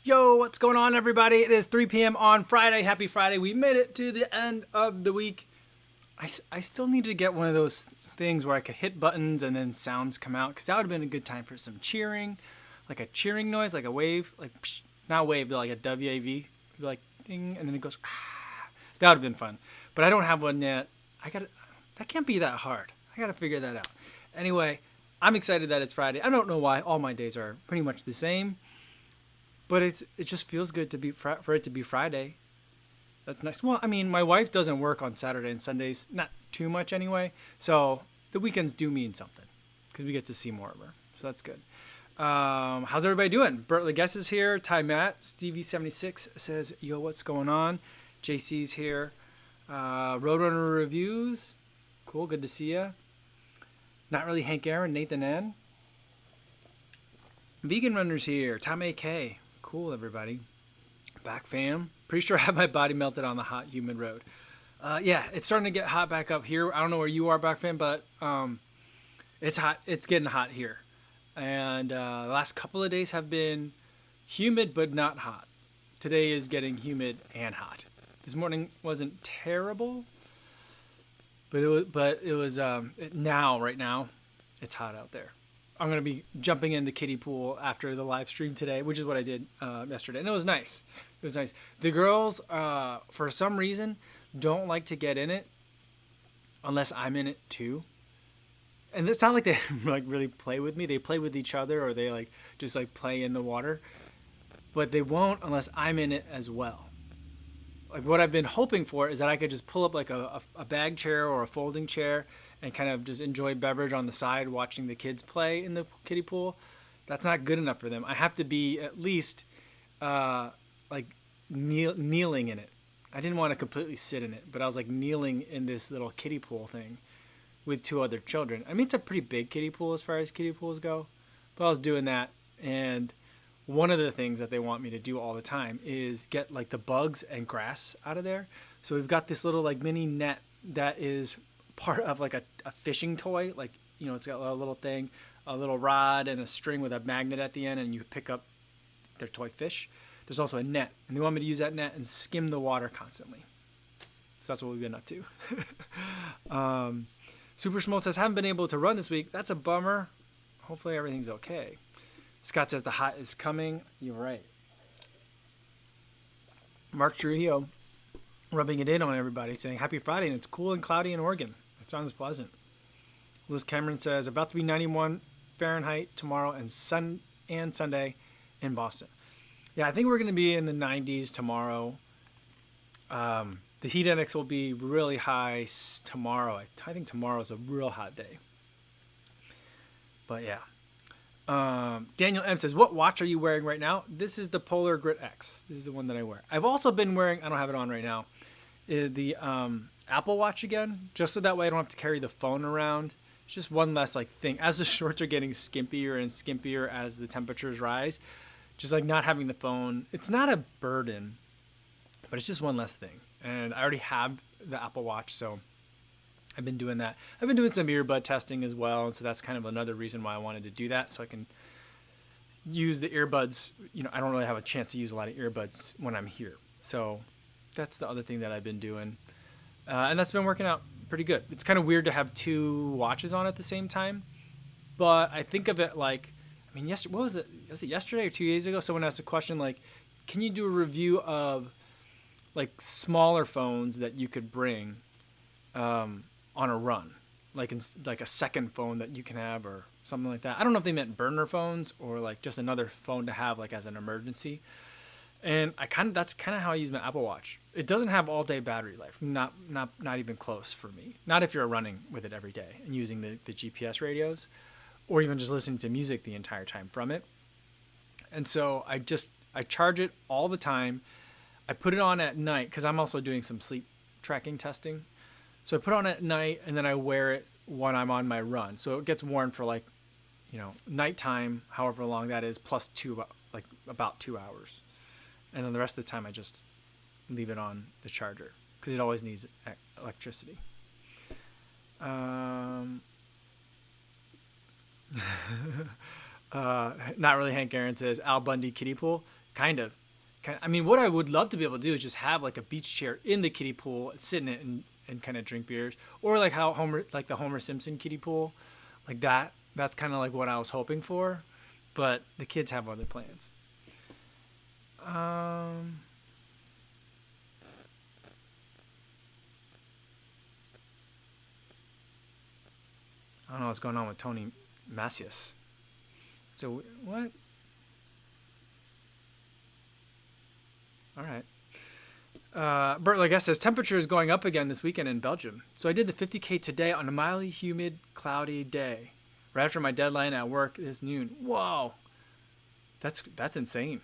Yo, what's going on, everybody? It is 3 p.m. on Friday. Happy Friday. We made it to the end of the week. I still need to get one of those things where I could hit buttons and then sounds come out, because that would have been a good time for some cheering, like a cheering noise, like a wave, like psh, not wave, but like a WAV, like ding, and then it goes. Ah. That would have been fun, but I don't have one yet. That can't be that hard. I gotta figure that out. Anyway, I'm excited that it's Friday. I don't know why. All my days are pretty much the same. But it just feels good to be for it to be Friday. That's nice. Well, I mean, my wife doesn't work on Saturday and Sundays, not too much anyway. So the weekends do mean something because we get to see more of her. So that's good. How's everybody doing? Bertley Guess is here. Ty Matt. Stevie76 says, yo, what's going on? JC's here. Roadrunner Reviews. Cool. Good to see ya. Not really Hank Aaron. Nathan N. Vegan Runners here. Tom AK. Cool, everybody. Back fam. Pretty sure I have my body melted on the hot, humid road. Yeah, it's starting to get hot back up here. I don't know where you are, back fam, but it's hot. It's getting hot here. And the last couple of days have been humid, but not hot. Today is getting humid and hot. This morning wasn't terrible, but it was now, right now, it's hot out there. I'm going to be jumping in the kiddie pool after the live stream today, which is what I did yesterday. And it was nice. It was nice. The girls, for some reason, don't like to get in it unless I'm in it too. And it's not like they like really play with me. They play with each other, or they like just like play in the water. But they won't unless I'm in it as well. Like what I've been hoping for is that I could just pull up like a bag chair or a folding chair and kind of just enjoy beverage on the side watching the kids play in the kiddie pool. That's not good enough for them. I have to be at least like kneeling in it. I didn't want to completely sit in it, but I was like kneeling in this little kiddie pool thing with two other children. I mean, it's a pretty big kiddie pool as far as kiddie pools go, but I was doing that. And one of the things that they want me to do all the time is get like the bugs and grass out of there. So we've got this little like mini net that is part of like a fishing toy. Like, you know, it's got a little thing, a little rod and a string with a magnet at the end, and you pick up their toy fish. There's also a net, and they want me to use that net and skim the water constantly. So that's what we've been up to. Super Small says, haven't been able to run this week. That's a bummer. Hopefully everything's okay. Scott says the hot is coming. You're right. Mark Trujillo rubbing it in on everybody, saying happy Friday, and it's cool and cloudy in Oregon. It sounds pleasant. Liz Cameron says about to be 91 Fahrenheit tomorrow and Sunday in Boston. Yeah, I think we're going to be in the 90s tomorrow. The heat index will be really high tomorrow. I think tomorrow is a real hot day. But yeah. Daniel M says, what watch are you wearing right now? This is the Polar Grit X. This is the one that I wear. I've also been wearing, I don't have it on right now, the Apple Watch again, just so that way I don't have to carry the phone around. It's just one less like thing. As the shorts are getting skimpier and skimpier as the temperatures rise, just like not having the phone, it's not a burden, but it's just one less thing. And I already have the Apple Watch, so I've been doing that. I've been doing some earbud testing as well, and so that's kind of another reason why I wanted to do that, so I can use the earbuds. You know, I don't really have a chance to use a lot of earbuds when I'm here. So that's the other thing that I've been doing. And that's been working out pretty good. It's kind of weird to have two watches on at the same time, but I think of it like, I mean, what was it? Was it yesterday or 2 days ago? Someone asked a question like, can you do a review of like smaller phones that you could bring on a run, like a second phone that you can have or something like that. I don't know if they meant burner phones or like just another phone to have like as an emergency. And that's kind of how I use my Apple Watch. It doesn't have all day battery life, not even close for me. Not if you're running with it every day and using the GPS radios, or even just listening to music the entire time from it. And so I charge it all the time. I put it on at night because I'm also doing some sleep tracking testing. So I put it on at night and then I wear it when I'm on my run. So it gets worn for like, you know, nighttime, however long that is, plus about 2 hours. And then the rest of the time I just leave it on the charger because it always needs electricity. Not really Hank Aaron says, Al Bundy kiddie pool. Kind of. I mean, what I would love to be able to do is just have like a beach chair in the kiddie pool, sit in it and kind of drink beers, or like how the Homer Simpson kiddie pool, like that. That's kind of like what I was hoping for, but the kids have other plans. I don't know what's going on with Tony Macias. So what? All right. Bert Leguest says temperature is going up again this weekend in Belgium. So I did the 50K today on a mildly humid, cloudy day, right after my deadline at work this noon. Whoa, that's insane.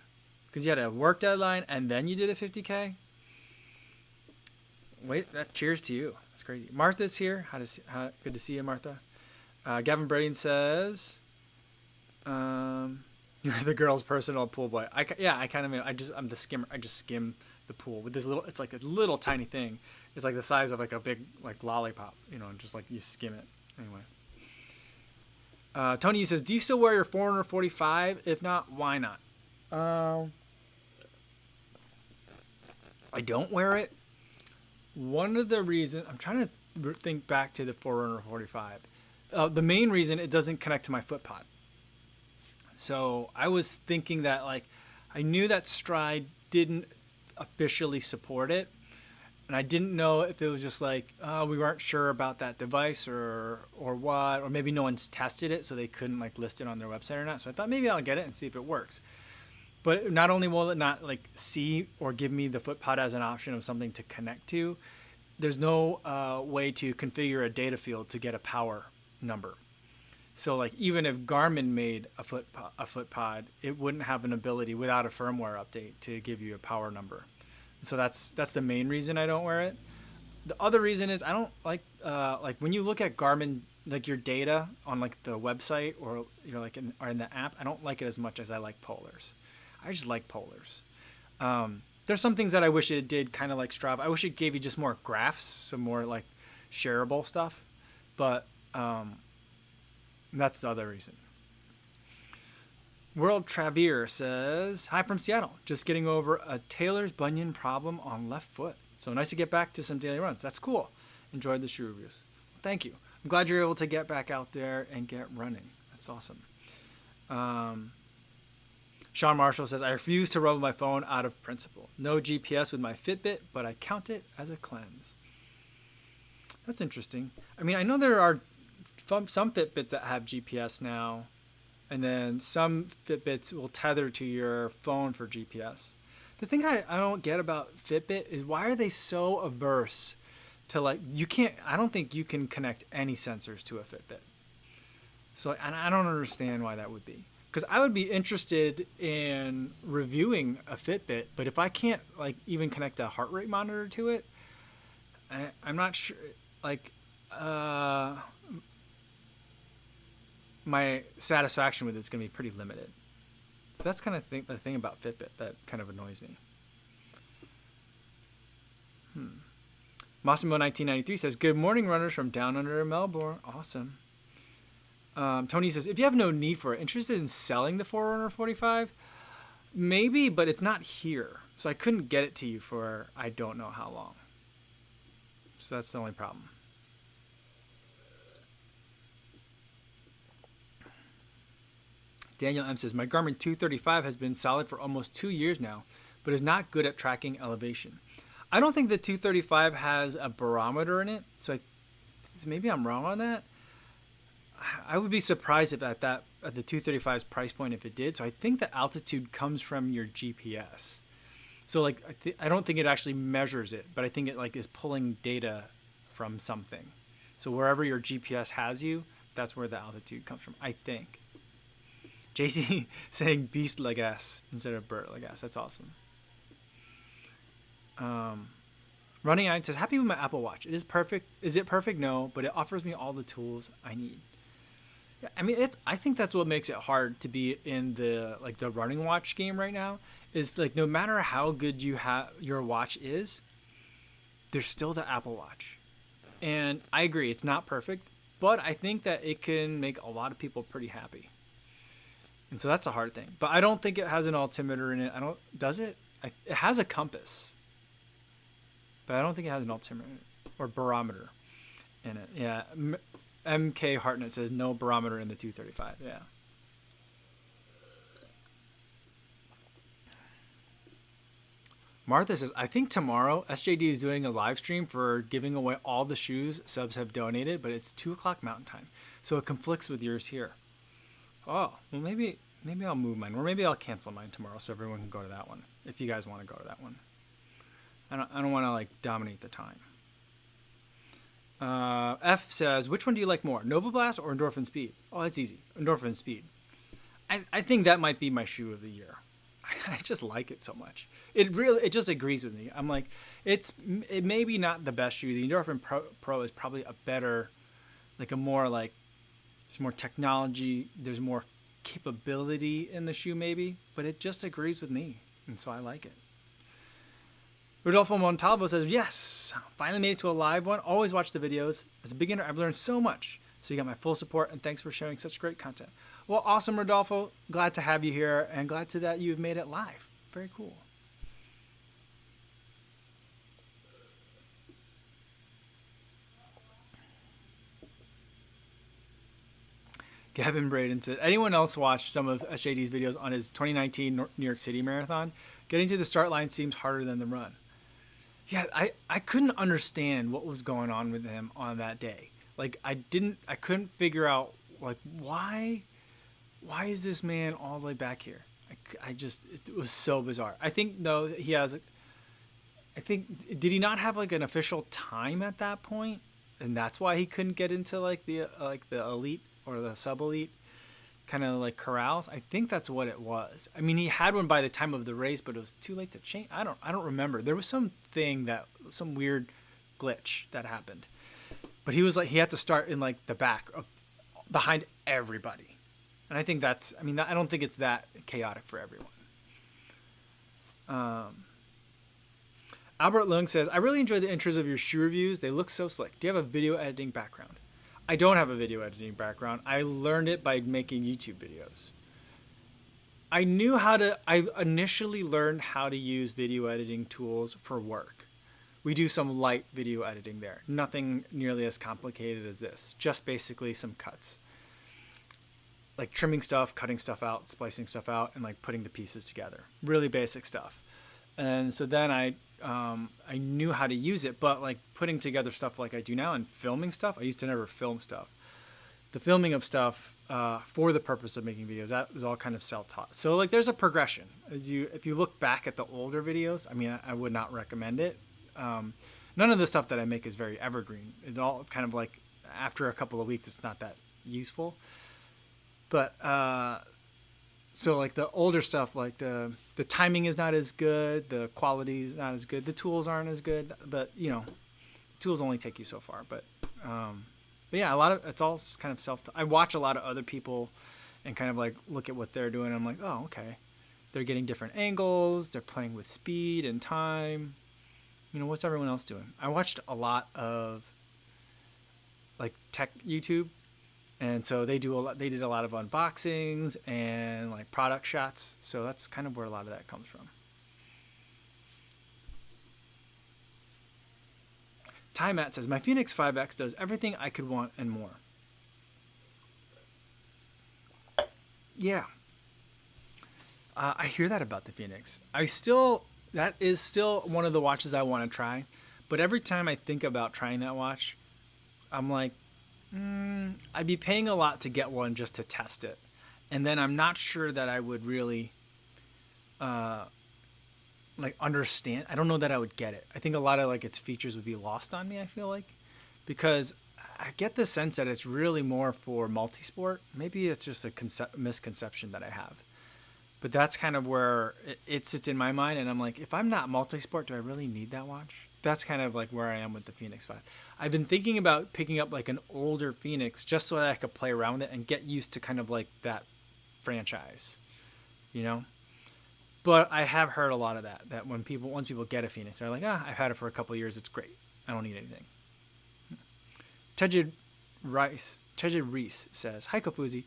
Because you had a work deadline and then you did a 50K. Wait, cheers to you. That's crazy. Martha's here. Good to see you, Martha. Gavin Braden says, "You're the girl's personal pool boy." I'm the skimmer. I just skim the pool with this little. It's like a little tiny thing. It's like the size of like a big like lollipop. Just like you skim it. Anyway. Tony says, "Do you still wear your 445? If not, why not?" I don't wear it. One of the reasons I'm trying to think back to the 445. The main reason it doesn't connect to my FootPod. So I was thinking that I knew that Stride didn't officially support it, and I didn't know if it was just we weren't sure about that device or what, or maybe no one's tested it so they couldn't list it on their website or not. So I thought maybe I'll get it and see if it works. But not only will it not see or give me the FootPod as an option of something to connect to, there's no way to configure a data field to get a power number. So even if Garmin made a FootPod, it wouldn't have an ability without a firmware update to give you a power number. So that's the main reason I don't wear it. The other reason is I don't like when you look at Garmin your data on the website or or in the app. I don't like it as much as I like Polars. I just like Polars. There's some things that I wish it did kind of like Strava. I wish it gave you just more graphs, some more shareable stuff. But that's the other reason. World Travier says, "Hi from Seattle. Just getting over a Taylor's bunion problem on left foot. So nice to get back to some daily runs." That's cool. Enjoyed the shoe reviews. Thank you. I'm glad you're able to get back out there and get running. That's awesome. Sean Marshall says, "I refuse to rub my phone out of principle. No GPS with my Fitbit, but I count it as a cleanse." That's interesting. I mean, I know there are some Fitbits that have GPS now, and then some Fitbits will tether to your phone for GPS. The thing I don't get about Fitbit is why are they so averse to you can't, I don't think you can connect any sensors to a Fitbit. So, and I don't understand why that would be. Because I would be interested in reviewing a Fitbit, but if I can't even connect a heart rate monitor to it, I'm not sure. My satisfaction with it's going to be pretty limited. So that's kind of the thing about Fitbit that kind of annoys me. Massimo 1993 says, "Good morning, runners from down under Melbourne." Awesome. Tony says, "If you have no need for it, interested in selling the 445? Maybe, but it's not here. So I couldn't get it to you for I don't know how long. So that's the only problem." Daniel M says, "My Garmin 235 has been solid for almost 2 years now, but is not good at tracking elevation." I don't think the 235 has a barometer in it, so maybe I'm wrong on that. I would be surprised if at the 235's price point if it did. So I think the altitude comes from your GPS. So I don't think it actually measures it, but I think it is pulling data from something. So wherever your GPS has you, that's where the altitude comes from, I think. JC saying Beast Leguest instead of Bert Leguest. That's awesome. Running Eye says, "Happy with my Apple Watch. It is perfect. Is it perfect? No, but it offers me all the tools I need." Yeah, I mean, I think that's what makes it hard to be in the running watch game right now. Is no matter how good your watch is, there's still the Apple Watch, and I agree it's not perfect, but I think that it can make a lot of people pretty happy. And so that's a hard thing. But I don't think it has an altimeter in it. Does it? It has a compass. But I don't think it has an altimeter in it, or barometer in it. Yeah. MK Hartnett says no barometer in the 235. Yeah. Martha says, I think tomorrow SJD is doing a live stream for giving away all the shoes subs have donated, but it's 2 o'clock Mountain Time. So it conflicts with yours here. Oh, well, maybe I'll move mine, or maybe I'll cancel mine tomorrow so everyone can go to that one, if you guys want to go to that one. I don't want to, like, dominate the time. F says, which one do you like more, Nova Blast or Endorphin Speed? Oh, that's easy. Endorphin Speed. I think that might be my shoe of the year. I just like it so much. It just agrees with me. I'm like, it may be not the best shoe. The Endorphin Pro is probably a better, like a more like, there's more technology, there's more capability in the shoe maybe, but it just agrees with me, and so I like it. Rodolfo Montalvo says, yes, finally made it to a live one. Always watch the videos. As a beginner, I've learned so much. So you got my full support, and thanks for sharing such great content. Well, awesome, Rodolfo. Glad to have you here, and glad that you've made it live. Very cool. Gavin Braden said, anyone else watch some of SJD's videos on his 2019 New York City Marathon? Getting to the start line seems harder than the run. Yeah, I couldn't understand what was going on with him on that day. Like, I couldn't figure out, like, why is this man all the way back here? It was so bizarre. I think, though, did he not have, like, an official time at that point? And that's why he couldn't get into, like, the elite or the sub-elite kind of, like, corrals? I think that's what it was. I mean, he had one by the time of the race, but it was too late to change. I don't remember. There was some weird glitch that happened. But he had to start in, like, the back, behind everybody. And I think I don't think it's that chaotic for everyone. Albert Lung says, I really enjoy the intros of your shoe reviews. They look so slick. Do you have a video editing background? I don't have a video editing background. I learned it by making YouTube videos. I initially learned how to use video editing tools for work. We do some light video editing there. Nothing nearly as complicated as this. Just basically some cuts. Like trimming stuff, cutting stuff out, splicing stuff out, and like putting the pieces together. Really basic stuff. And so then I knew how to use it, but like putting together stuff like I do now and filming stuff, I used to never film stuff. The filming of stuff for the purpose of making videos, that was all kind of self-taught. So like there's a progression. If you look back at the older videos, I mean, I would not recommend it. None of the stuff that I make is very evergreen. It's all kind of like after a couple of weeks, it's not that useful. But so like the older stuff, like the timing is not as good, the quality is not as good, the tools aren't as good. But you know, tools only take you so far. But yeah, it's all kind of I watch a lot of other people and kind of like look at what they're doing. I'm like, oh, okay, they're getting different angles, they're playing with speed and time. You know, what's everyone else doing? I watched a lot of like tech YouTube, and so they did a lot of unboxings and like product shots. So that's kind of where a lot of that comes from. Ty Matt says, my Fenix 5X does everything I could want and more. Yeah. I hear that about the Fenix. That is still one of the watches I want to try. But every time I think about trying that watch, I'm like, I'd be paying a lot to get one just to test it. And then I'm not sure that I would really like understand. I don't know that I would get it. I think a lot of like its features would be lost on me, I feel like. Because I get the sense that it's really more for multisport. Maybe it's just a misconception that I have. But that's kind of where it sits in my mind. And I'm like, if I'm not multi-sport, do I really need that watch? That's kind of like where I am with the Fenix 5. I've been thinking about picking up like an older Fenix just so that I could play around with it and get used to kind of like that franchise, you know? But I have heard a lot of that once people get a Fenix, they're like, I've had it for a couple of years. It's great. I don't need anything. Tejid Reese says, hi, Kofuzi.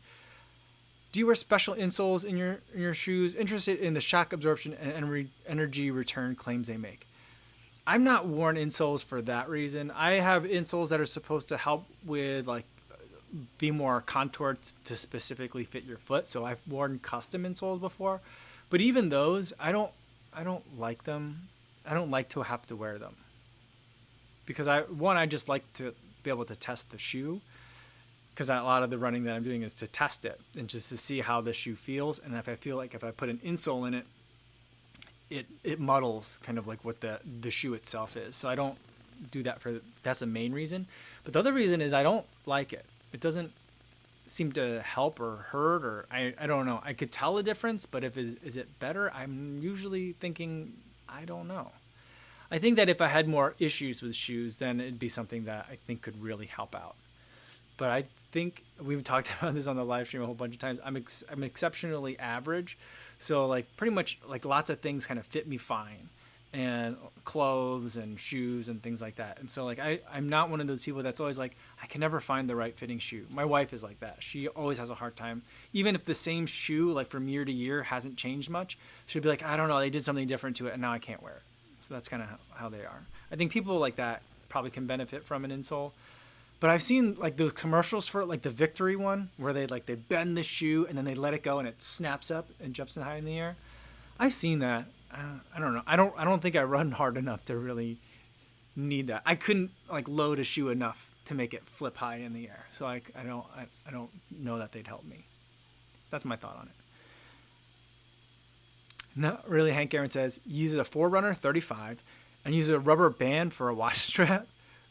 Do you wear special insoles in your shoes? Interested in the shock absorption and energy return claims they make. I'm not worn insoles for that reason. I have insoles that are supposed to help with like be more contoured to specifically fit your foot. So I've worn custom insoles before, but even those, I don't like them. I don't like to have to wear them because I just like to be able to test the shoe, because a lot of the running that I'm doing is to test it and just to see how the shoe feels. And if I feel like if I put an insole in it, it muddles kind of like what the shoe itself is. So I don't do that that's the main reason. But the other reason is I don't like it. It doesn't seem to help or hurt, or I don't know. I could tell a difference, but is it better? I'm usually thinking, I don't know. I think that if I had more issues with shoes, then it'd be something that I think could really help out. But I think we've talked about this on the live stream a whole bunch of times. I'm exceptionally average. So like pretty much like lots of things kind of fit me fine, and clothes and shoes and things like that. And so like I'm not one of those people that's always like, I can never find the right fitting shoe. My wife is like that. She always has a hard time. Even if the same shoe like from year to year hasn't changed much, she'll be like, I don't know, they did something different to it and now I can't wear it. So that's kind of how they are. I think people like that probably can benefit from an insole. But I've seen like those commercials for like the Victory one where they bend the shoe and then they let it go and it snaps up and jumps high in the air. I've seen that. I don't know. I don't think I run hard enough to really need that. I couldn't like load a shoe enough to make it flip high in the air. So I don't know that they'd help me. That's my thought on it. Not really. Hank Aaron says uses a Forerunner 35 and uses a rubber band for a watch strap.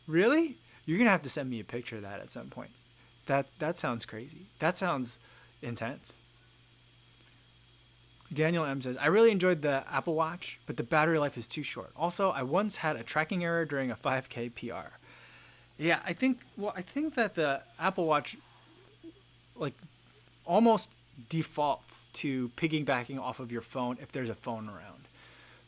Really? You're gonna have to send me a picture of that at some point. That sounds crazy. That sounds intense. Daniel M says, I really enjoyed the Apple Watch, but the battery life is too short. Also, I once had a tracking error during a 5K PR. Yeah, I think that the Apple Watch like almost defaults to piggybacking off of your phone if there's a phone around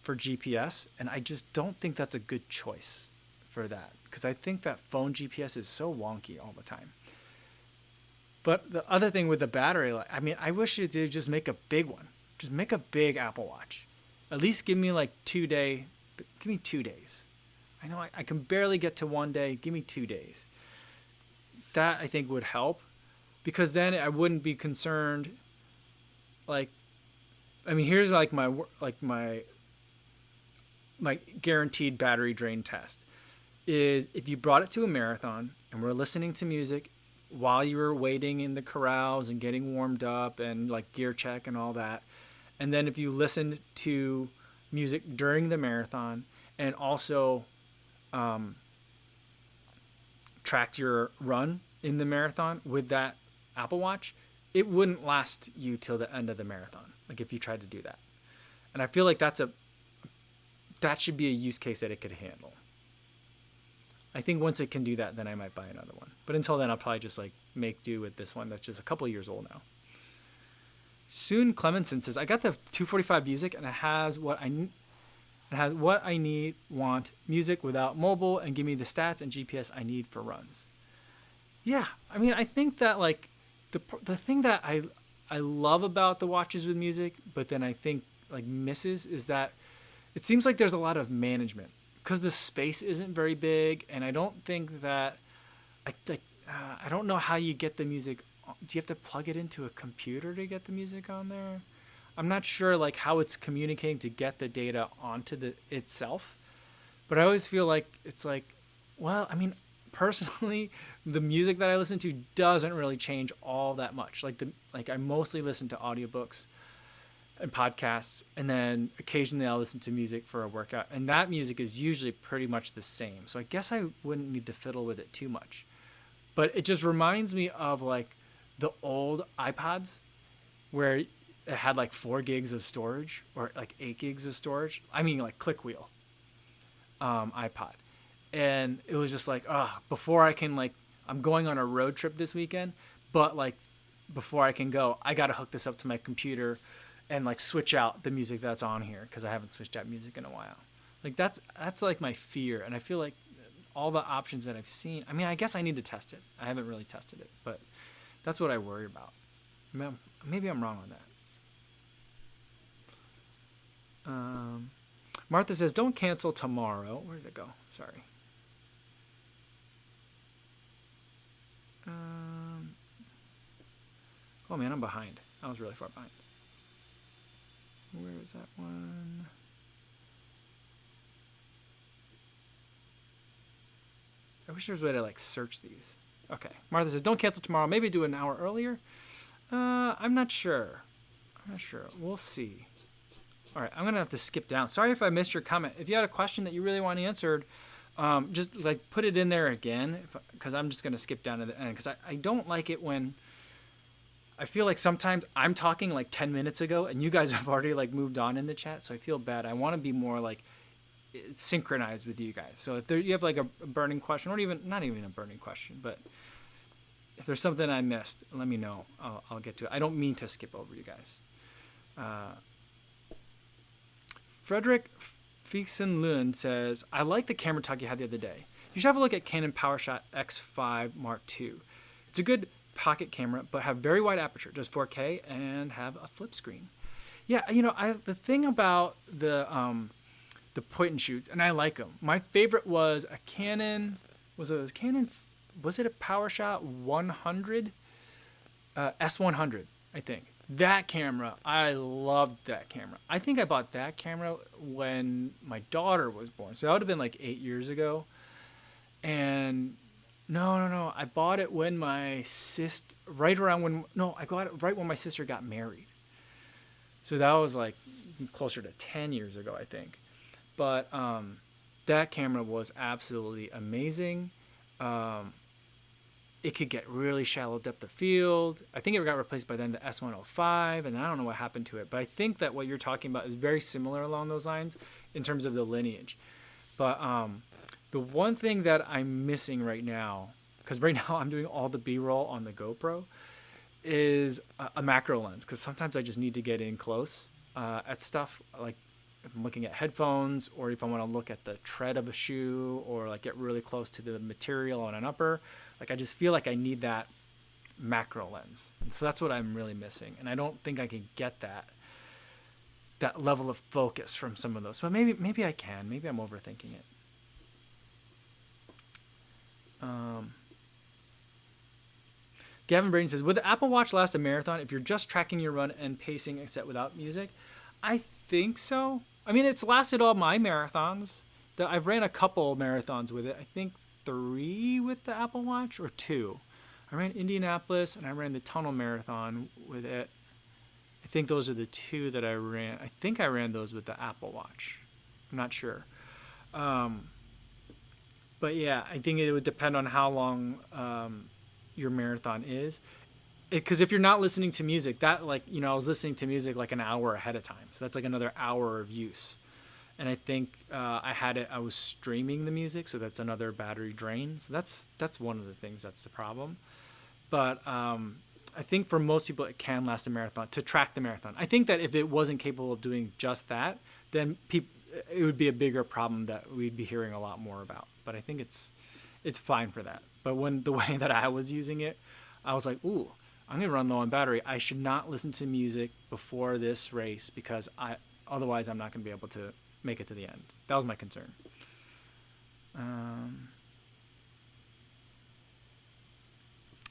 for GPS, and I just don't think that's a good choice for that, because I think that phone GPS is so wonky all the time. But the other thing with the battery, I mean, I wish it did just make a big one. Just make a big Apple Watch. At least give me like 2 days. Give me 2 days. I know I can barely get to 1 day. Give me 2 days. That I think would help, because then I wouldn't be concerned. Like, I mean, here's like my guaranteed battery drain test is if you brought it to a marathon and we're listening to music while you were waiting in the corrals and getting warmed up and like gear check and all that. And then if you listened to music during the marathon and also tracked your run in the marathon with that Apple Watch, it wouldn't last you till the end of the marathon. Like if you tried to do that. And I feel like that should be a use case that it could handle. I think once it can do that, then I might buy another one. But until then, I'll probably just like make do with this one that's just a couple years old now. Soon Clemenson says, I got the 245 music and it has what I need, want, music without mobile, and give me the stats and GPS I need for runs. Yeah, I mean, I think that like the thing that I love about the watches with music, but then I think like misses is that it seems like there's a lot of management because the space isn't very big, and I don't think that I don't know how you get the music. Do you have to plug it into a computer to get the music on there? I'm not sure like how it's communicating to get the data onto itself, but I always feel like it's like, well, I mean, personally, the music that I listen to doesn't really change all that much. Like I mostly listen to audiobooks and podcasts, and then occasionally I'll listen to music for a workout, and that music is usually pretty much the same. So I guess I wouldn't need to fiddle with it too much. But it just reminds me of like the old iPods where it had like 4 gigs of storage or like 8 gigs of storage. I mean like click wheel iPod. And it was just like, before I can like, I'm going on a road trip this weekend, but like before I can go, I got to hook this up to my computer and like switch out the music that's on here, because I haven't switched out music in a while. Like that's like my fear. And I feel like all the options that I've seen, I mean, I guess I need to test it. I haven't really tested it, but that's what I worry about. Maybe I'm wrong on that. Martha says, don't cancel tomorrow. Where did it go? Sorry. Oh man, I'm behind. I was really far behind. Where is that one? I wish there was a way to like search these. Okay. Martha says, don't cancel tomorrow. Maybe do an hour earlier. I'm not sure. We'll see. All right. I'm going to have to skip down. Sorry if I missed your comment. If you had a question that you really want answered, just like put it in there again, because I'm just going to skip down to the end, because I don't like it when I feel like sometimes I'm talking like 10 minutes ago and you guys have already like moved on in the chat. So I feel bad. I want to be more like synchronized with you guys. So if you have like a burning question, or even not even a burning question, but if there's something I missed, let me know. I'll get to it. I don't mean to skip over you guys. Frederick Fixen-Lund says, I like the camera talk you had the other day. You should have a look at Canon PowerShot X5 Mark II. It's a good pocket camera, but have very wide aperture, does 4K, and have a flip screen. Yeah, the thing about the point and shoots, and I like them. My favorite was a Canon. Was it a PowerShot 100? S100, I think. That camera, I loved that camera. I think I bought that camera when my daughter was born. So that would have been like 8 years ago. And no. I bought it when I got it right when my sister got married. So that was like closer to 10 years ago, I think. But that camera was absolutely amazing. It could get really shallow depth of field. I think it got replaced by then the S105, and I don't know what happened to it. But I think that what you're talking about is very similar along those lines in terms of the lineage. But the one thing that I'm missing right now, because right now I'm doing all the B-roll on the GoPro, is a macro lens. Because sometimes I just need to get in close at stuff, like if I'm looking at headphones, or if I want to look at the tread of a shoe, or like get really close to the material on an upper. Like I just feel like I need that macro lens. And so that's what I'm really missing. And I don't think I can get that level of focus from some of those. But maybe I can. Maybe I'm overthinking it. Gavin Braden says, would the Apple Watch last a marathon if you're just tracking your run and pacing except without music? I think so. I mean, it's lasted all my marathons. I've ran a couple marathons with it. I think 3 with the Apple Watch, or 2. I ran Indianapolis and I ran the Tunnel Marathon with it. I think those are the 2 that I ran. I think I ran those with the Apple Watch. I'm not sure. But yeah, I think it would depend on how long your marathon is. Because if you're not listening to music, I was listening to music like an hour ahead of time. So that's like another hour of use. And I think I was streaming the music, so that's another battery drain. So that's one of the things that's the problem. But I think for most people, it can last a marathon, to track the marathon. I think that if it wasn't capable of doing just that, then it would be a bigger problem that we'd be hearing a lot more about. But I think it's fine for that. But the way that I was using it, I was like, ooh, I'm going to run low on battery. I should not listen to music before this race, because otherwise I'm not going to be able to make it to the end. That was my concern.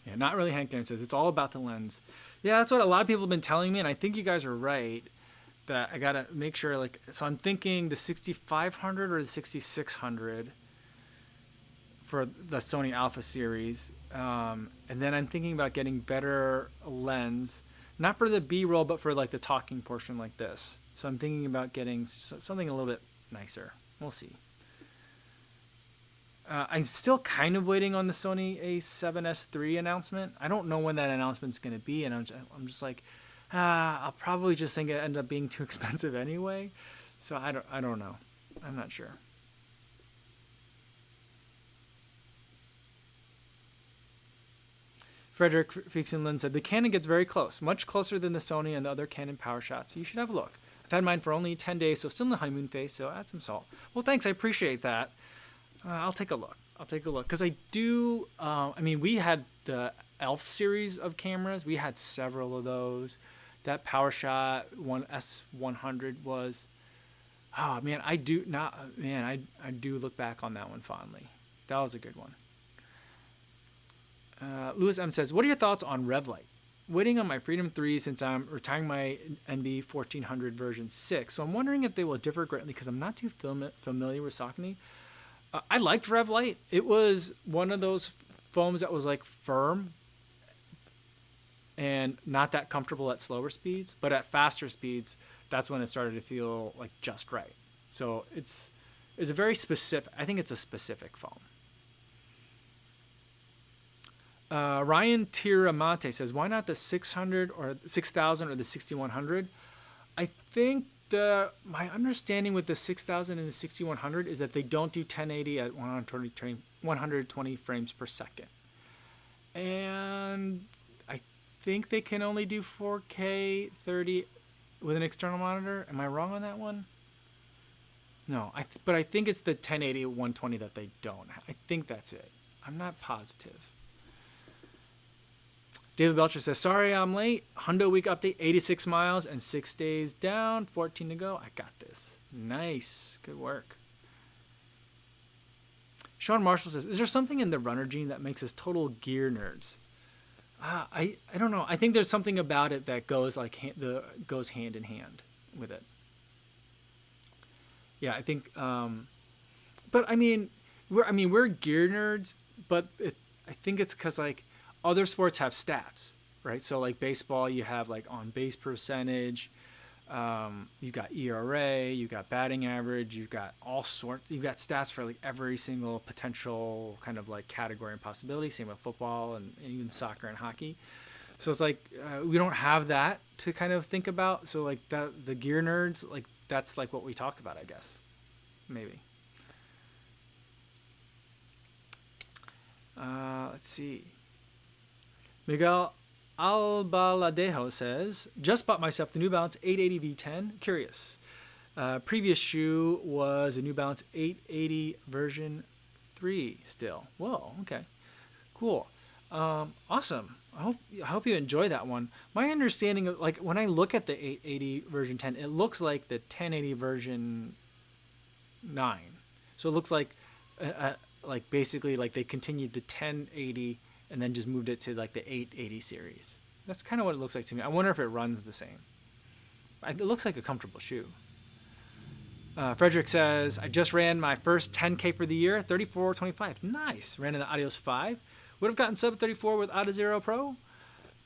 Yeah, not really. Hank Darren says it's all about the lens. Yeah, that's what a lot of people have been telling me, and I think you guys are right. That I gotta make sure. So I'm thinking the 6500 or the 6600 for the Sony Alpha series, and then I'm thinking about getting better lens, not for the B-roll, but for like the talking portion like this. So I'm thinking about getting something a little bit nicer. We'll see. I'm still kind of waiting on the Sony A7S III announcement. I don't know when that announcement's going to be, and I'm just like, I'll probably just think it ends up being too expensive anyway. So I don't know. I'm not sure. Frederick Fixenlund said, the Canon gets very close, much closer than the Sony and the other Canon PowerShots. You should have a look. I've had mine for only 10 days, so still in the honeymoon phase, so add some salt. Well, thanks. I appreciate that. I'll take a look. Because I do, we had the Elf series of cameras. We had several of those. That PowerShot S100 was, oh man, I do look back on that one fondly. That was a good one. Lewis M says, what are your thoughts on RevLite? Waiting on my Freedom 3 since I'm retiring my NB 1400 version 6. So I'm wondering if they will differ greatly because I'm not too familiar with Saucony. I liked RevLite. It was one of those foams that was like firm and not that comfortable at slower speeds, but at faster speeds, that's when it started to feel like just right. So it's a very specific, I think it's a specific foam. Ryan Tiramante says, why not the 600 or 6000 or the 6100? I think my understanding with the 6000 and the 6100 is that they don't do 1080 at 120 frames per second. And I think they can only do 4K 30 with an external monitor. Am I wrong on that one? No, but I think it's the 1080 at 120 that they don't. I think that's it. I'm not positive. David Belcher says, sorry I'm late. Hundo Week update, 86 miles and 6 days down, 14 to go. I got this. Nice. Good work. Sean Marshall says, is there something in the runner gene that makes us total gear nerds? I don't know. I think there's something about it that goes goes hand in hand with it. Yeah, I think. But I mean, we're gear nerds, but I think it's because like other sports have stats, right? So like baseball, you have like on base percentage, you got ERA, you got batting average, you've got all sorts, you've got stats for like every single potential kind of like category and possibility. Same with football and even soccer and hockey. So it's like we don't have that to kind of think about. So like the gear nerds, like that's like what we talk about, I guess, maybe. Let's see. Miguel Albaladejo says, just bought myself the New Balance 880 V10. Curious. Previous shoe was a New Balance 880 version 3 still. Whoa, okay. Cool. Awesome. I hope you enjoy that one. My understanding of, like, when I look at the 880 version 10, it looks like the 1080 version 9. So it looks like basically like they continued the 1080 and then just moved it to like the 880 series. That's kind of what it looks like to me. I wonder if it runs the same. It looks like a comfortable shoe. Frederick says, I just ran my first 10K for the year, 34.25. Nice. Ran in the Adios 5. Would have gotten sub 34 with Adizero Pro.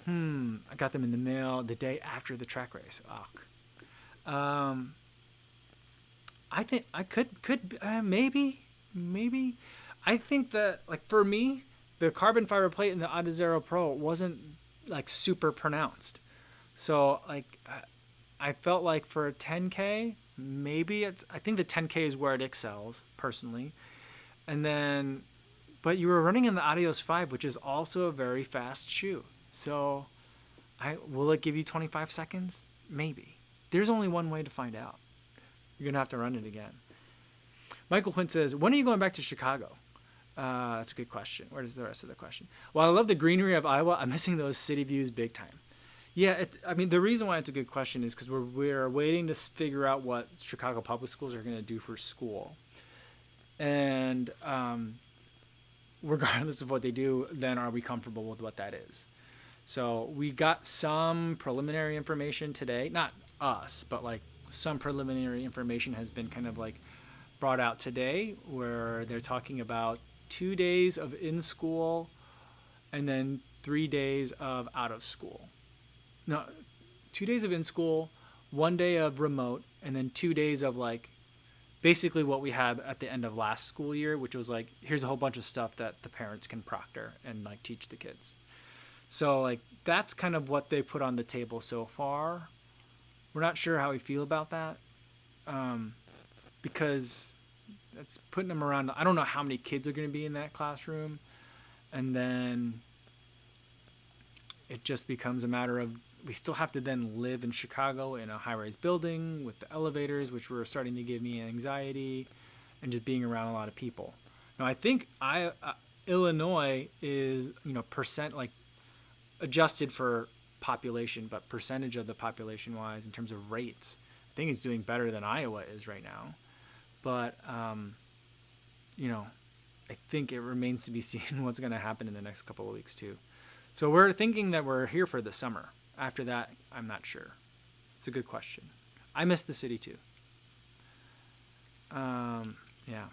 I got them in the mail the day after the track race. I think I could maybe. I think that, like, for me, the carbon fiber plate in the Adizero Pro wasn't like super pronounced. So like I felt like for a 10K, maybe I think the 10K is where it excels personally. And then, but you were running in the Adios 5, which is also a very fast shoe. So will it give you 25 seconds? Maybe. There's only one way to find out. You're going to have to run it again. Michael Quinn says, when are you going back to Chicago? That's a good question. Where is the rest of the question? Well, I love the greenery of Iowa. I'm missing those city views big time. Yeah, the reason why it's a good question is because we're waiting to figure out what Chicago public schools are going to do for school. And regardless of what they do, then are we comfortable with what that is? So we got some preliminary information today. Not us, but like some preliminary information has been kind of like brought out today where they're talking about 2 days of in school and then 3 days of out of school. No, 2 days of in school, 1 day of remote, and then 2 days of like basically what we had at the end of last school year, which was like, here's a whole bunch of stuff that the parents can proctor and like teach the kids. So like that's kind of what they put on the table so far. We're not sure how we feel about that. Because that's putting them around. I don't know how many kids are going to be in that classroom. And then it just becomes a matter of, we still have to then live in Chicago in a high-rise building with the elevators, which were starting to give me anxiety, and just being around a lot of people. Now, I think Illinois is, percent, like adjusted for population, but percentage of the population wise in terms of rates, I think it's doing better than Iowa is right now. But, I think it remains to be seen what's going to happen in the next couple of weeks too. So we're thinking that we're here for the summer. After that, I'm not sure. It's a good question. I miss the city too. Yeah.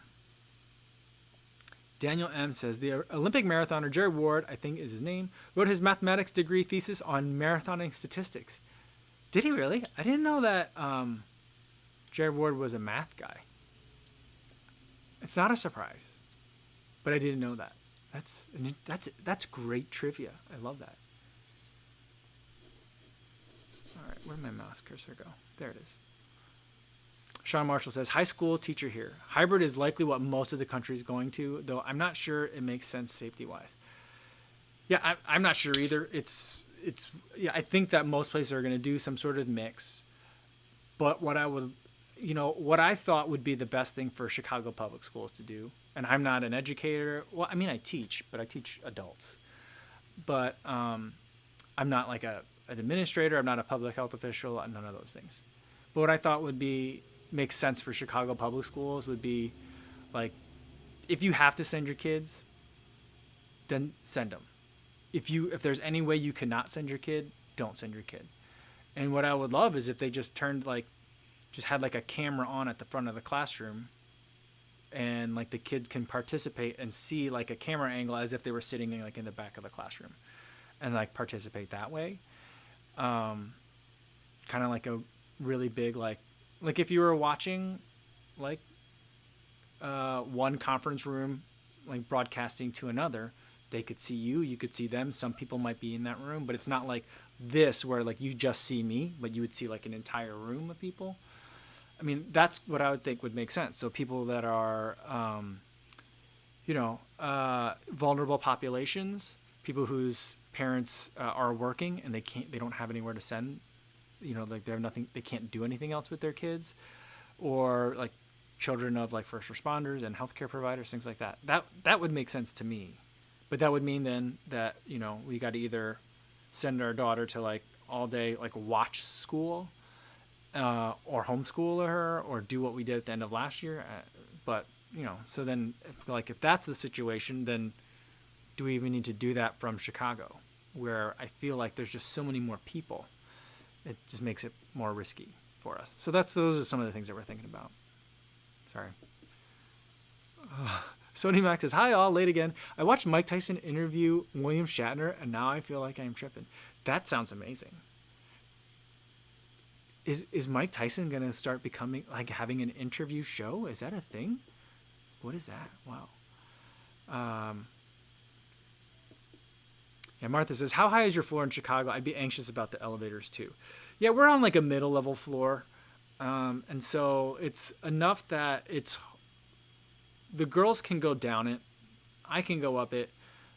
Daniel M. says, the Olympic marathoner Jerry Ward, I think is his name, wrote his mathematics degree thesis on marathoning statistics. Did he really? I didn't know that Jerry Ward was a math guy. It's not a surprise, but I didn't know that. That's great trivia. I love that. All right, where'd my mouse cursor go? There it is. Sean Marshall says, high school teacher here. Hybrid is likely what most of the country is going to, though I'm not sure it makes sense safety-wise. Yeah, I'm not sure either. I think that most places are going to do some sort of mix. But what I thought would be the best thing for Chicago public schools to do, and I'm not an educator. Well, I mean, I teach, but I teach adults. But I'm not like an administrator. I'm not a public health official. None of those things. But what I thought would makes sense for Chicago public schools would be, like, if you have to send your kids, then send them. If there's any way you cannot send your kid, don't send your kid. And what I would love is if they just had like a camera on at the front of the classroom, and like the kids can participate and see like a camera angle as if they were sitting in the back of the classroom, and like participate that way. Kind of like a really big like if you were watching like one conference room like broadcasting to another, they could see you could see them. Some people might be in that room, but it's not like this where like you just see me, but you would see like an entire room of people. I mean, that's what I would think would make sense. So people that are vulnerable populations, people whose parents are working and they don't have anywhere to send, like they have nothing, they can't do anything else with their kids, or like children of like first responders and healthcare providers, things like that. That would make sense to me. But that would mean then that, we got to either send our daughter to like all day, like watch school, or homeschool her, or do what we did at the end of last year. But, so then if that's the situation, then do we even need to do that from Chicago, where I feel like there's just so many more people? It just makes it more risky for us. So those are some of the things that we're thinking about. Sorry. Sony Max says, hi all, late again. I watched Mike Tyson interview William Shatner, and now I feel like I am tripping. That sounds amazing. Is Mike Tyson going to start becoming, like, having an interview show? Is that a thing? What is that? Wow. Yeah, Martha says, how high is your floor in Chicago? I'd be anxious about the elevators too. Yeah, we're on like a middle level floor. And so it's enough that the girls can go down it. I can go up it.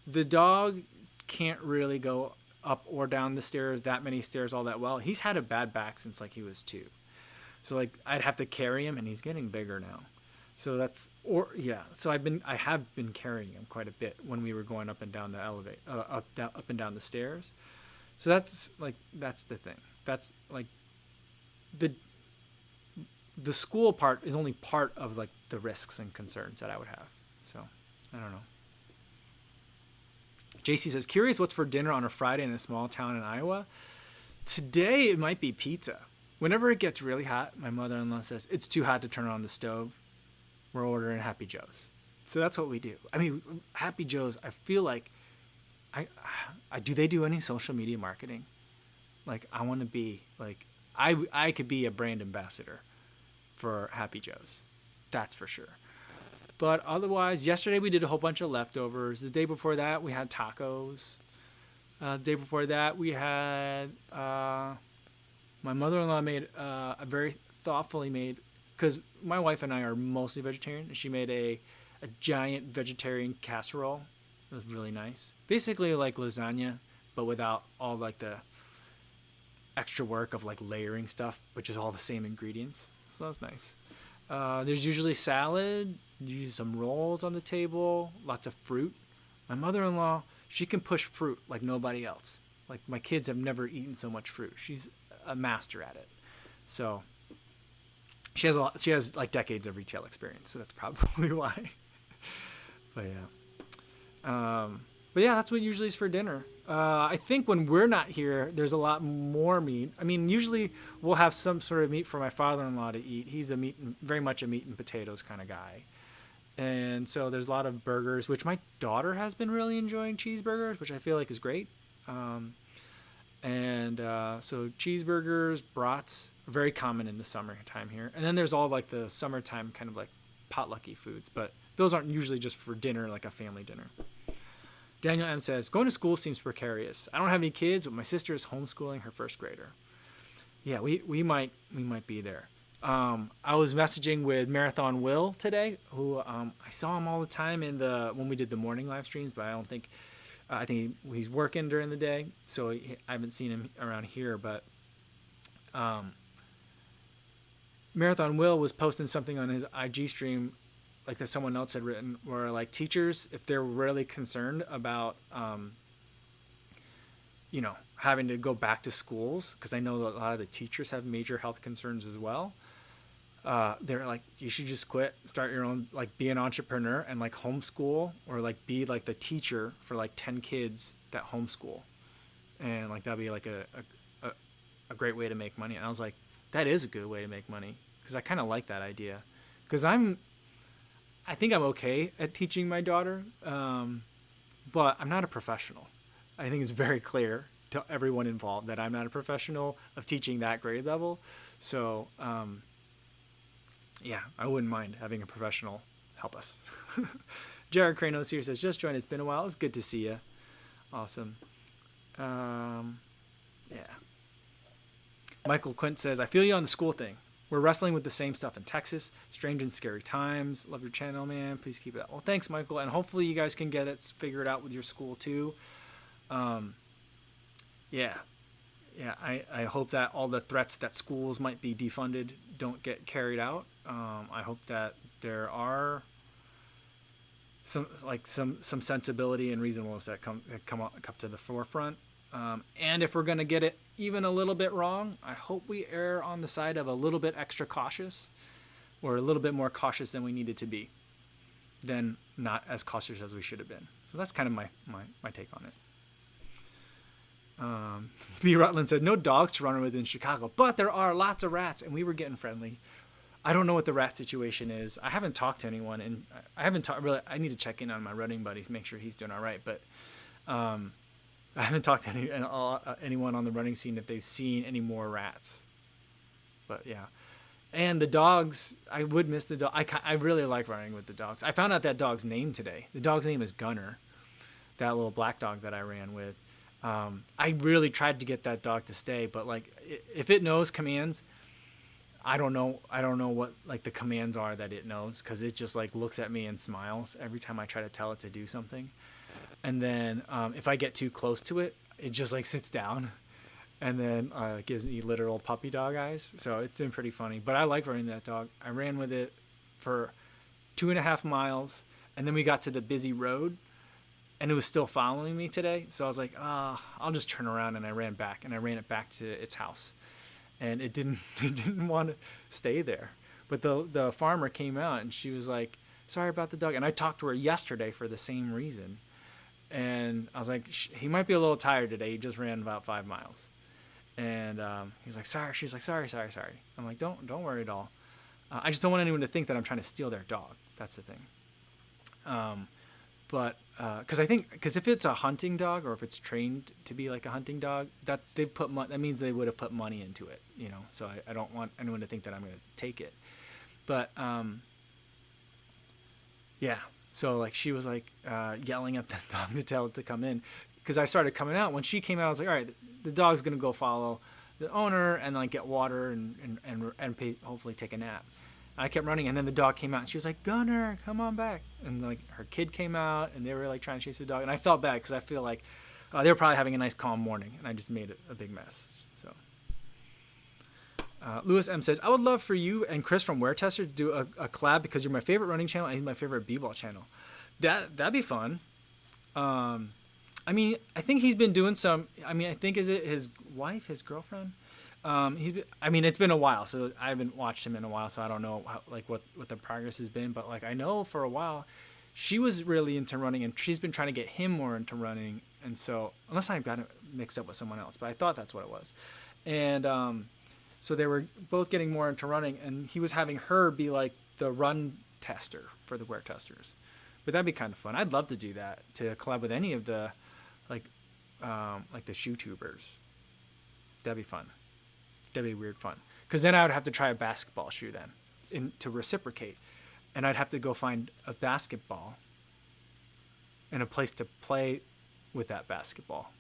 The dog can't really go up or down the stairs, that many stairs all that well. He's had a bad back since like he was 2. So like I'd have to carry him, and he's getting bigger now. So so I have been carrying him quite a bit when we were going up and down the elevator, up and down the stairs. So that's the thing. That's like the school part is only part of like the risks and concerns that I would have. So I don't know. JC says, curious what's for dinner on a Friday in a small town in Iowa. Today it might be pizza. Whenever it gets really hot, my mother-in-law says it's too hot to turn on the stove. We're ordering Happy Joe's. So that's what we do. I mean, Happy Joe's, I feel like, do they do any social media marketing? Like, I want to be, like, I could be a brand ambassador for Happy Joe's. That's for sure. But otherwise, yesterday we did a whole bunch of leftovers. The day before that, we had tacos. The day before that, we had, my mother-in-law made a very thoughtfully made, because my wife and I are mostly vegetarian, and she made a giant vegetarian casserole. It was really nice. Basically like lasagna, but without all like the extra work of like layering stuff, which is all the same ingredients. So that was nice. There's usually salad, usually some rolls on the table, lots of fruit. My mother-in-law, she can push fruit like nobody else. Like my kids have never eaten so much fruit. She's a master at it. So she has like decades of retail experience. So that's probably why. But yeah, that's what usually is for dinner. I think when we're not here, there's a lot more meat. I mean, usually we'll have some sort of meat for my father-in-law to eat. He's very much a meat and potatoes kind of guy. And so there's a lot of burgers, which my daughter has been really enjoying cheeseburgers, which I feel like is great. So cheeseburgers, brats are very common in the summertime here. And then there's all like the summertime kind of like potlucky foods, but those aren't usually just for dinner, like a family dinner. Daniel M says, going to school seems precarious. I don't have any kids, but my sister is homeschooling her first grader. Yeah, we might be there. I was messaging with Marathon Will today, who I saw him all the time when we did the morning live streams, but I think he's working during the day, so I haven't seen him around here. But Marathon Will was posting something on his IG stream, like that someone else had written, where like teachers, if they're really concerned about, having to go back to schools, because I know that a lot of the teachers have major health concerns as well. They're like, you should just quit, start your own, like be an entrepreneur and like homeschool, or like be like the teacher for like 10 kids that homeschool. And like, that'd be like a great way to make money. And I was like, that is a good way to make money. Cause I kind of like that idea. Cause I think I'm okay at teaching my daughter. But I'm not a professional. I think it's very clear to everyone involved that I'm not a professional of teaching that grade level. So, yeah, I wouldn't mind having a professional help us. Jared Kranos here says, just joined. It's been a while. It's good to see you. Awesome. Yeah. Michael Quint says, I feel you on the school thing. We're wrestling with the same stuff in Texas. Strange and scary times. Love your channel, man. Please keep it up. Well, thanks, Michael. And hopefully you guys can get it figured out with your school too. Yeah. I hope that all the threats that schools might be defunded don't get carried out. I hope that there are some sensibility and reasonableness that come up to the forefront. And if we're going to get it even a little bit wrong, I hope we err on the side of a little bit extra cautious, or a little bit more cautious than we needed to be, than not as cautious as we should have been. So that's kind of my take on it. B. Rutland said, no dogs to run with in Chicago, but there are lots of rats, and we were getting friendly. I don't know what the rat situation is. I haven't talked to anyone, and I need to check in on my running buddies, make sure he's doing all right. But I haven't talked to anyone on the running scene if they've seen any more rats. But yeah. And the dogs, I would miss the dog. I really like running with the dogs. I found out that dog's name today. The dog's name is Gunner, that little black dog that I ran with. I really tried to get that dog to stay, but like if it knows commands, I don't know what like the commands are that it knows, because it just like looks at me and smiles every time I try to tell it to do something. And then if I get too close to it, it just like sits down and then gives me literal puppy dog eyes. So it's been pretty funny, but I like running that dog. I ran with it for 2.5 miles, and then we got to the busy road, and it was still following me today. So I was like, I'll just turn around, and I ran back, and I ran it back to its house, and it didn't want to stay there. But the farmer came out, and she was like, sorry about the dog. And I talked to her yesterday for the same reason. And I was like, he might be a little tired today. He just ran about 5 miles. And he's like, sorry. She's like, sorry. I'm like, don't worry at all. I just don't want anyone to think that I'm trying to steal their dog. That's the thing. Because if it's a hunting dog, or if it's trained to be like a hunting dog, that means they would have put money into it, So I don't want anyone to think that I'm going to take it. But yeah. So like she was like yelling at the dog to tell it to come in, because I started coming out. When she came out, I was like, all right, the dog's gonna go follow the owner and like get water and hopefully take a nap. And I kept running, and then the dog came out, and she was like, Gunner, come on back. And like her kid came out, and they were like trying to chase the dog, and I felt bad because I feel like they were probably having a nice calm morning, and I just made it a big mess. So. Lewis M says, I would love for you and Chris from Wear Tester to do a collab, because you're my favorite running channel and he's my favorite b-ball channel. That'd be fun. I I mean, I think he's been doing some. I mean, I think is it his wife, his girlfriend. I mean, it's been a while, so I haven't watched him in a while, so I don't know how, like what the progress has been. But like I know for a while, she was really into running, and she's been trying to get him more into running. And so, unless I've got it mixed up with someone else, but I thought that's what it was. And so they were both getting more into running, and he was having her be like the run tester for the wear testers. But that'd be kind of fun. I'd love to do that, to collab with any of the like the shoe tubers. That'd be fun. That'd be weird fun. Because then I would have to try a basketball shoe then to reciprocate. And I'd have to go find a basketball and a place to play with that basketball,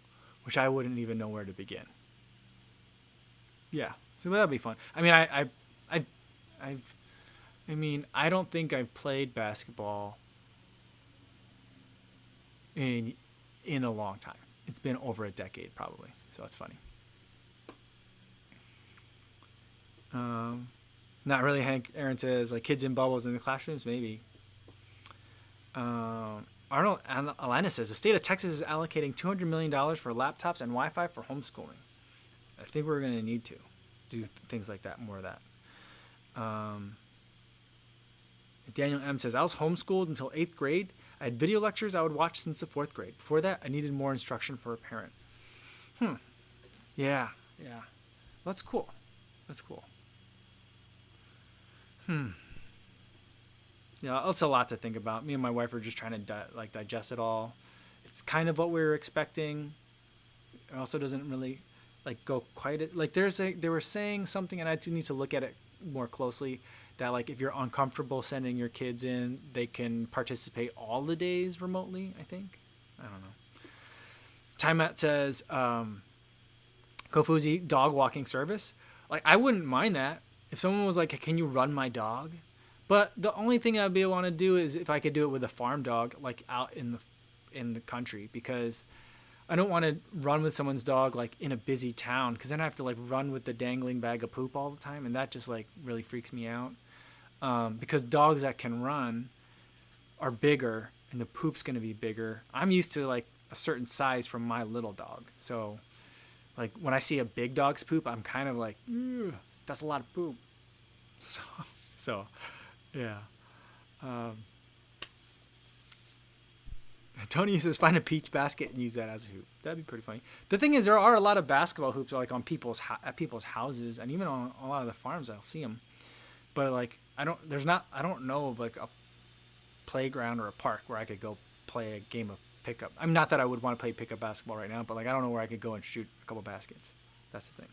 which I wouldn't even know where to begin. Yeah, so that'd be fun. I mean, I don't think I've played basketball in a long time. It's been over a decade probably, so it's funny. Not really, Hank. Aaron says, like, kids in bubbles in the classrooms, maybe. Arnold Alana says, the state of Texas is allocating $200 million for laptops and Wi-Fi for homeschooling. I think we're going to need to do things like that, more of that. Daniel M says, I was homeschooled until 8th grade. I had video lectures I would watch since the 4th grade. Before that, I needed more instruction for a parent. Yeah. That's cool. Yeah, it's a lot to think about. Me and my wife are just trying to digest it all. It's kind of what we were expecting. It also doesn't really like go quite like they were saying something, and I do need to look at it more closely, that like if you're uncomfortable sending your kids in, they can participate all the days remotely, I think. I don't know. Time Out says Kofuzi dog walking service. Like, I wouldn't mind that. If someone was like, can you run my dog? But the only thing I'd be able to do is if I could do it with a farm dog, like out in the country, because I don't want to run with someone's dog like in a busy town, because then I have to like run with the dangling bag of poop all the time, and that just like really freaks me out. Because dogs that can run are bigger, and the poop's going to be bigger. I'm used to like a certain size from my little dog, so like when I see a big dog's poop, I'm kind of like, that's a lot of poop. So yeah. Tony says, find a peach basket and use that as a hoop. That'd be pretty funny. The thing is, there are a lot of basketball hoops like on people's houses, and even on a lot of the farms I'll see them. But like I don't know of like a playground or a park where I could go play a game of pickup. I'm not that I would want to play pickup basketball right now, but like I don't know where I could go and shoot a couple baskets. That's the thing.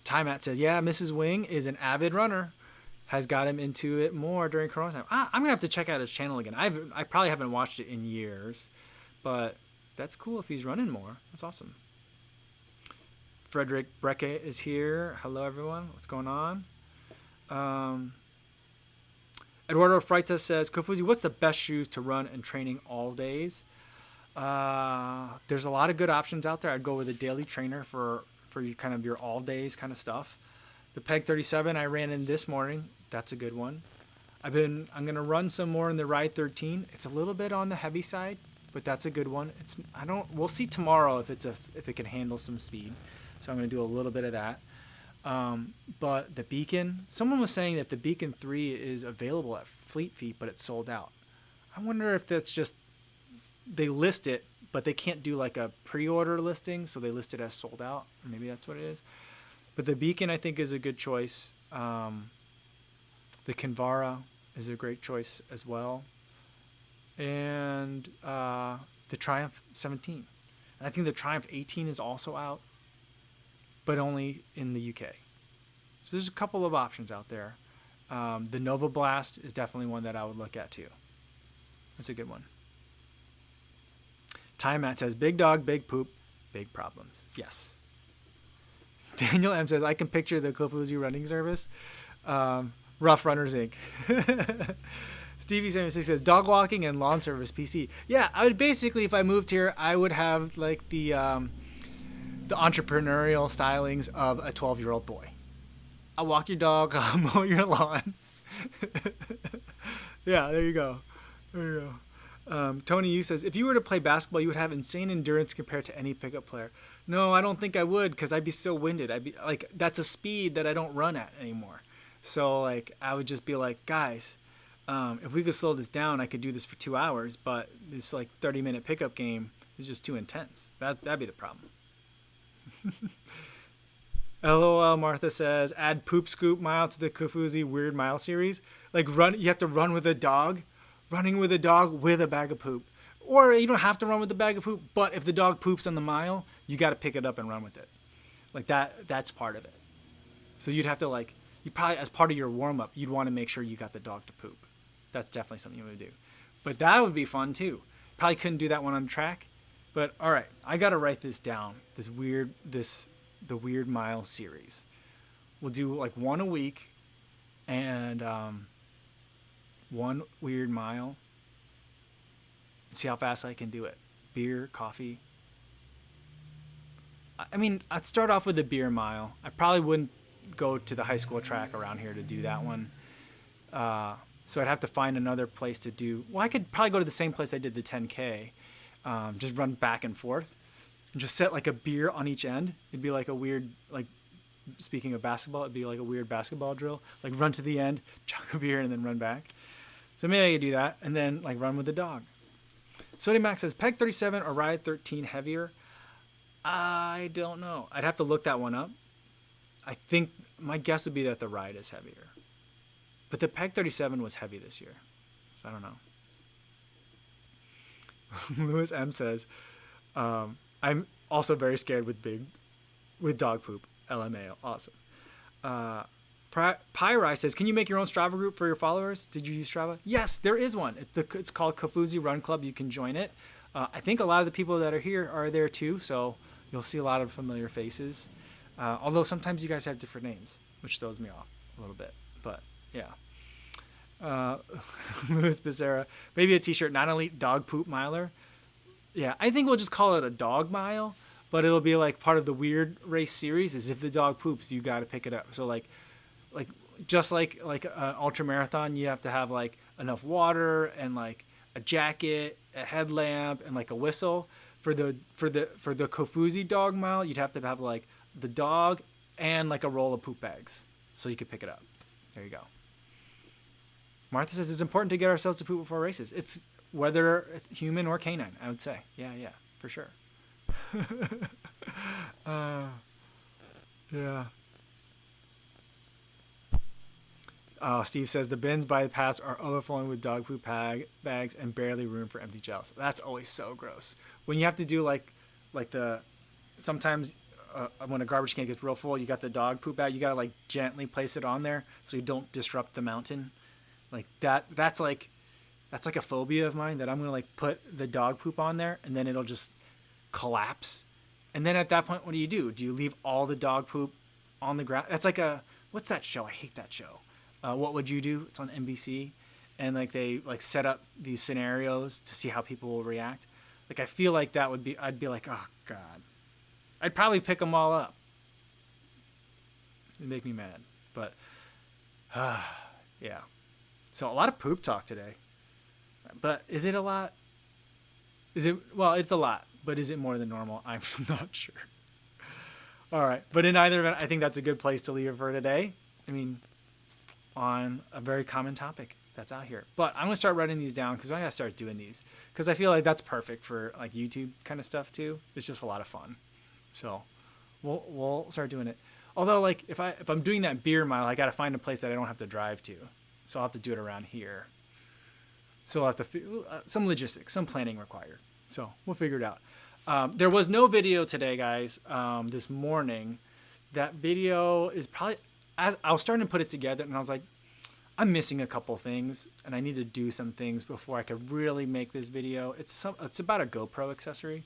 Time Out says, yeah, Mrs. Wing is an avid runner. Has got him into it more during Corona time. I'm going to have to check out his channel again. I probably haven't watched it in years, but that's cool if he's running more. That's awesome. Frederick Brecke is here. Hello, everyone. What's going on? Eduardo Freitas says, Kofuzi, what's the best shoes to run and training all days? There's a lot of good options out there. I'd go with a daily trainer for your kind of your all days kind of stuff. The Peg 37 I ran in this morning. That's a good one. I'm going to run some more in the Ride 13. It's a little bit on the heavy side, but that's a good one. We'll see tomorrow if it can handle some speed. So I'm going to do a little bit of that. But the Beacon, someone was saying that the Beacon 3 is available at Fleet Feet, but it's sold out. I wonder if that's just, they list it, but they can't do like a pre-order listing, so they list it as sold out. Maybe that's what it is. But the Beacon, I think, is a good choice. The Kinvara is a great choice as well. And the Triumph 17. And I think the Triumph 18 is also out, but only in the UK. So there's a couple of options out there. The Nova Blast is definitely one that I would look at too. That's a good one. Time Out says, big dog, big poop, big problems. Yes. Daniel M says, I can picture the Kofuzi running service. Rough Runners Inc. Stevie 76 says, dog walking and lawn service PC. Yeah, I would basically, if I moved here, I would have like the entrepreneurial stylings of a 12-year-old boy. I'll walk your dog, I'll mow your lawn. Yeah, there you go. Yeah. Tony Yu says, if you were to play basketball, you would have insane endurance compared to any pickup player. No, I don't think I would, because I'd be so winded. I'd be like, that's a speed that I don't run at anymore. So like, I would just be like, guys, if we could slow this down, I could do this for 2 hours. But this like 30-minute pickup game is just too intense. That'd be the problem. LOL, Martha says, add poop scoop mile to the Kofuzi weird mile series. Like you have to run with a dog. Running with a dog with a bag of poop. Or you don't have to run with the bag of poop, but if the dog poops on the mile, you got to pick it up and run with it. Like that's part of it. So you'd have to like, you probably, as part of your warm up, you'd want to make sure you got the dog to poop. That's definitely something you would do. But that would be fun too. Probably couldn't do that one on track. But all right, I got to write this down. The weird mile series. We'll do like one a week and, one weird mile. See how fast I can do it. Beer, coffee. I mean, I'd start off with a beer mile. I probably wouldn't go to the high school track around here to do that one. So I'd have to find another place to do. Well, I could probably go to the same place I did the 10K. Just run back and forth. And just set like a beer on each end. It'd be like a weird, like, speaking of basketball, it'd be like a weird basketball drill. Like run to the end, chug a beer, and then run back. So maybe I could do that and then like run with the dog. Sodium Max says, Peg 37 or Ride 13 heavier? I don't know. I'd have to look that one up. I think my guess would be that the Ride is heavier. But the Peg 37 was heavy this year. So I don't know. Lewis M says, I'm also very scared with dog poop. LMAO. Awesome. Pyri says, can you make your own Strava group for your followers? Did you use Strava? Yes, there is one. It's called Kofuzi Run Club. You can join it. I think a lot of the people that are here are there too, so you'll see a lot of familiar faces. Although sometimes you guys have different names, which throws me off a little bit. But yeah. Louis Becerra, maybe a t-shirt, not elite dog poop miler. Yeah, I think we'll just call it a dog mile, but it'll be like part of the weird race series is if the dog poops, you got to pick it up. So like just like an ultra marathon, you have to have like enough water and like a jacket, a headlamp, and like a whistle. For the Kofuzi dog mile, you'd have to have like the dog and like a roll of poop bags so you could pick it up. There you go. Martha says it's important to get ourselves to poop before races. It's whether human or canine, I would say. Yeah, for sure. Yeah. Steve says the bins by the pass are overflowing with dog poop bags and barely room for empty gels. That's always so gross. When you have to do sometimes when a garbage can gets real full, you got the dog poop bag. You gotta like gently place it on there so you don't disrupt the mountain. Like that's like a phobia of mine that I'm gonna like put the dog poop on there and then it'll just collapse. And then at that point, what do? Do you leave all the dog poop on the ground? That's like what's that show? I hate that show. What Would You Do? It's on NBC, and like they like set up these scenarios to see how people will react. Like I feel like that would be, I'd be like, oh god, I'd probably pick them all up. It'd make me mad, but yeah. So a lot of poop talk today, but is it a lot? Well, it's a lot, but is it more than normal? I'm not sure. All right, but in either event, I think that's a good place to leave it for today. I mean, on a very common topic that's out here. But I'm going to start writing these down because I got to start doing these because I feel like that's perfect for like YouTube kind of stuff too. It's just a lot of fun. So we'll start doing it. Although like if I'm doing that beer mile, I got to find a place that I don't have to drive to. So I'll have to do it around here. So I'll have to some logistics, some planning required. So we'll figure it out. There was no video today, guys, this morning. That video is probably, as I was starting to put it together, and I was like, I'm missing a couple things, and I need to do some things before I could really make this video. It's about a GoPro accessory.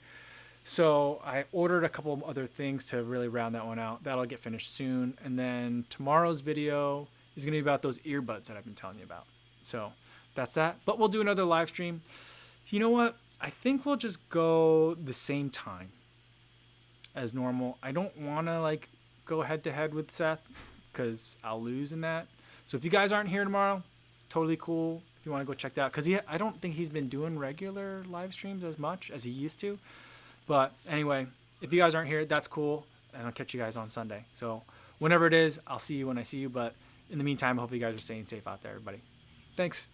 So I ordered a couple of other things to really round that one out. That'll get finished soon. And then tomorrow's video is going to be about those earbuds that I've been telling you about. So that's that. But we'll do another live stream. You know what? I think we'll just go the same time as normal. I don't want to like go head to head with Seth because I'll lose in that. So if you guys aren't here tomorrow, totally cool. If you want to go check that out, because I don't think he's been doing regular live streams as much as he used to. But anyway, if you guys aren't here, that's cool, and I'll catch you guys on Sunday. So whenever it is, I'll see you when I see you. But in the meantime, I hope you guys are staying safe out there, everybody. Thanks.